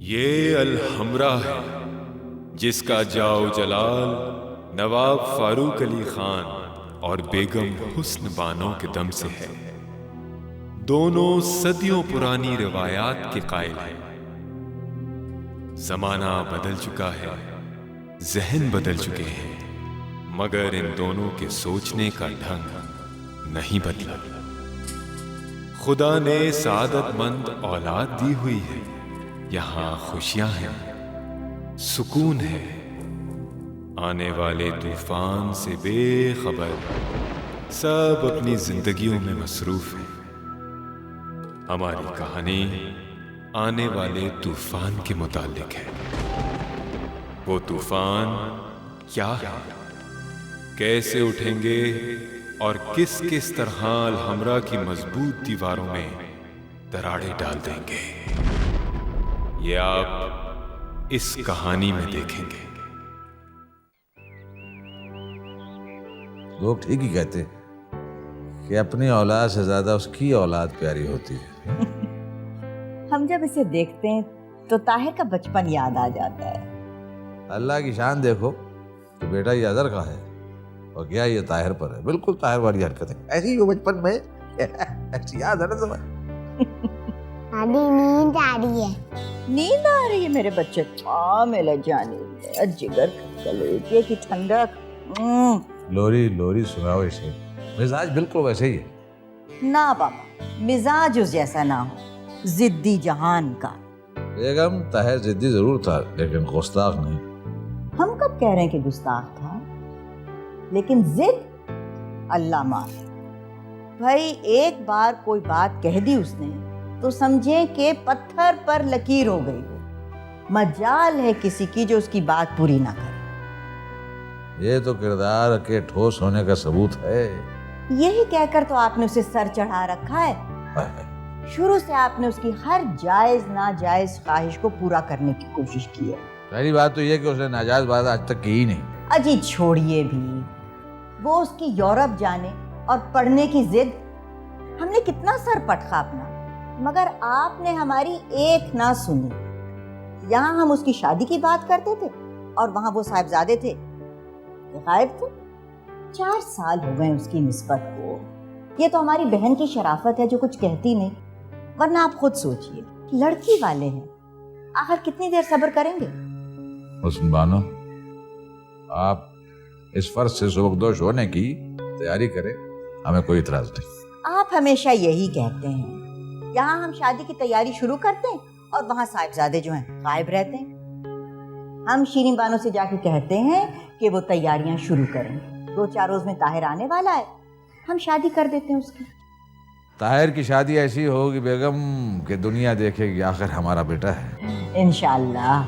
یہ الحمرا ہے جس کا جاؤ جلال نواب فاروق علی خان اور بیگم حسن بانو کے دم سے ہے۔ دونوں صدیوں پرانی روایات کے قائل ہیں۔ زمانہ بدل چکا ہے، ذہن بدل چکے ہیں، مگر ان دونوں کے سوچنے کا ڈھنگ نہیں بدلا۔ خدا نے سعادت مند اولاد دی ہوئی ہے، یہاں خوشیاں ہیں، سکون ہے، آنے والے طوفان سے بے خبر سب اپنی زندگیوں میں مصروف ہیں۔ ہماری کہانی آنے والے طوفان کے متعلق ہے۔ وہ طوفان کیا ہے، کیسے اٹھیں گے اور کس کس طرح الحمرا کی مضبوط دیواروں میں دراڑیں ڈال دیں گے، یہ آپ اس کہانی میں دیکھیں گے۔ لوگ ٹھیک ہی کہتے کہ اپنی اولاد سے زیادہ اس کی اولاد پیاری ہوتی ہے۔ ہم جب اسے دیکھتے ہیں تو طاہر کا بچپن یاد آ جاتا ہے۔ اللہ کی شان دیکھو کہ بیٹا یہ اظہر کا ہے اور کیا یہ طاہر پر ہے، بالکل طاہر والی حرکت ہے، ایسی ہی وہ بچپن میں ایسی یاد ہے نا تمہیں۔ دادی نیند آ رہی ہے۔ نیند آ رہی ہے میرے بچے؟ میرا جانی جگر کلیجے کی ٹھنڈک۔ لوری سناؤ اسے، مزاج بالکل ویسے ہی ہے۔ نہ بابا، مزاج اس جیسا نہ ہو، ضدی جہان کا۔ بیگم طاہر ضدی ضرور تھا لیکن گستاخ نہیں۔ ہم کب کہہ رہے ہیں کہ گستاخ تھا، لیکن ضد اللہ معاف۔ بھائی ایک بار کوئی بات کہہ دی اس نے تو سمجھیں کہ پتھر پر لکیر ہو گئی ہو، مجال ہے کسی کی جو اس کی بات پوری نہ کرے۔ یہ تو کردار کے ٹھوس ہونے کا ثبوت ہے۔ یہی کہہ کر تو آپ نے اسے سر چڑھا رکھا ہے۔ شروع سے آپ نے اس کی ہر جائز ناجائز خواہش کو پورا کرنے کی کوشش کی ہے۔ پہلی بات تو یہ کہ اس نے ناجائز بات آج تک کی ہی نہیں۔ اجی چھوڑیے بھی، وہ اس کی یورپ جانے اور پڑھنے کی ضد، ہم نے کتنا سر پٹخا اپنا، مگر آپ نے ہماری ایک نہ سنی۔ یہاں ہم اس کی شادی کی بات کرتے تھے اور وہاں وہ صاحبزادے تھے غائب تھے۔ 4 سال ہو گئے اس کی نسبت کو۔ یہ تو ہماری بہن کی شرافت ہے جو کچھ کہتی نہیں، ورنہ آپ خود سوچئے، لڑکی والے ہیں، آخر کتنی دیر صبر کریں گے؟ حسن بانو، آپ اس فرض سے سبکدوش ہونے کی تیاری کریں، ہمیں کوئی اعتراض نہیں۔ آپ ہمیشہ یہی کہتے ہیں، یہاں ہم شادی کی تیاری شروع کرتے ہیں اور وہاں صاحبزادے جو ہیں غائب رہتے ہیں۔ ہم شیرین بانو سے جا کے کہتے ہیں کہ وہ تیاریاں شروع کریں، 2-4 روز میں طاہر آنے والا ہے، ہم شادی کر دیتے ہیں اس کی۔ طاہر کی شادی ایسی ہوگی بیگم کہ دنیا دیکھے گی آخر ہمارا بیٹا ہے۔ انشاءاللہ